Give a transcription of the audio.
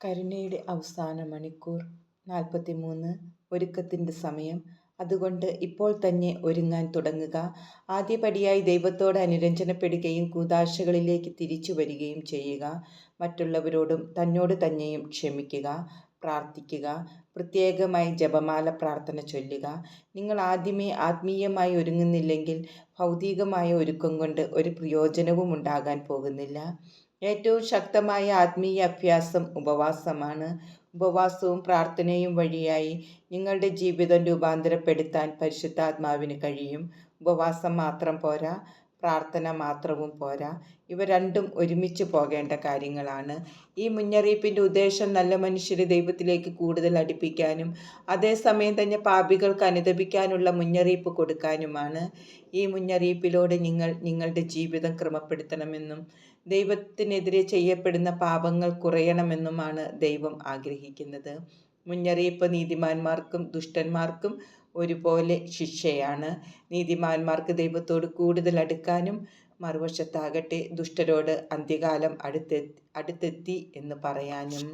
കരുണയുടെ അവസാന മണിക്കൂർ 43. ഒരുക്കത്തിൻ്റെ സമയം. അതുകൊണ്ട് ഇപ്പോൾ തന്നെ ഒരുങ്ങാൻ തുടങ്ങുക. ആദ്യപടിയായി ദൈവത്തോട് അനുരഞ്ജനപ്പെടുകയും കൂദാശകളിലേക്ക് തിരിച്ചു വരികയും ചെയ്യുക. മറ്റുള്ളവരോടും തന്നോട് തന്നെയും ക്ഷമിക്കുക. പ്രാർത്ഥിക്കുക. പ്രത്യേകമായി ജപമാല പ്രാർത്ഥന ചൊല്ലുക. നിങ്ങൾ ആദ്യമേ ആത്മീയമായി ഒരുങ്ങുന്നില്ലെങ്കിൽ ഭൗതികമായ ഒരുക്കം കൊണ്ട് ഒരു പ്രയോജനവും ഉണ്ടാകാൻ പോകുന്നില്ല. ഏറ്റവും ശക്തമായ ആത്മീയ അഭ്യാസം ഉപവാസമാണ്. ഉപവാസവും പ്രാർത്ഥനയും വഴിയായി നിങ്ങളുടെ ജീവിതം രൂപാന്തരപ്പെടുത്താൻ പരിശുദ്ധാത്മാവിന് കഴിയും. ഉപവാസം മാത്രം പോരാ, പ്രാർത്ഥന മാത്രവും പോരാ. ഇവ രണ്ടും ഒരുമിച്ച് പോകേണ്ട കാര്യങ്ങളാണ്. ഈ മുന്നറിയിപ്പിൻ്റെ ഉദ്ദേശം നല്ല മനുഷ്യരെ ദൈവത്തിലേക്ക് കൂടുതൽ അടുപ്പിക്കാനും അതേസമയം തന്നെ പാപികൾക്ക് അനുതപിക്കാനുള്ള മുന്നറിയിപ്പ് കൊടുക്കാനുമാണ്. ഈ മുന്നറിയിപ്പിലൂടെ നിങ്ങൾ നിങ്ങളുടെ ജീവിതം ക്രമപ്പെടുത്തണമെന്നും ദൈവത്തിനെതിരെ ചെയ്യപ്പെടുന്ന പാപങ്ങൾ കുറയണമെന്നുമാണ് ദൈവം ആഗ്രഹിക്കുന്നത്. മുന്നറിയിപ്പ് നീതിമാന്മാർക്കും ദുഷ്ടന്മാർക്കും ഒരുപോലെ ശിക്ഷയാണ്. നീതിമാന്മാർക്ക് ദൈവത്തോട് കൂടുതൽ അടുക്കാനും മറുവശത്താകട്ടെ ദുഷ്ടരോട് അന്ത്യകാലം അടുത്തെത്തി എന്ന് പറയാനും.